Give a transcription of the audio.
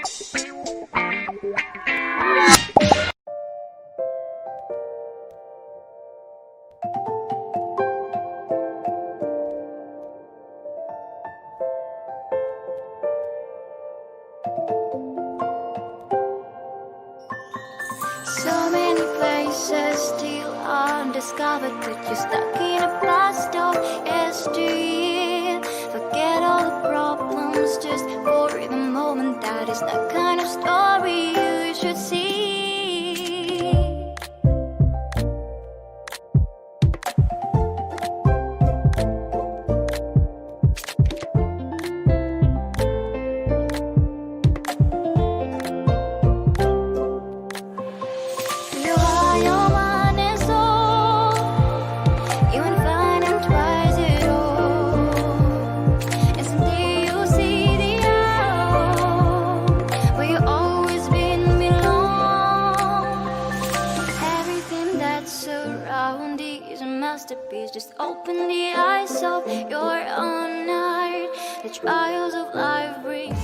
So many places still undiscovered, but you're stuck in a blast of yesteryear. Forget all the problems just for the moment. That is the kind of story you should see. Just open the eyes of your own heart. The trials of life bring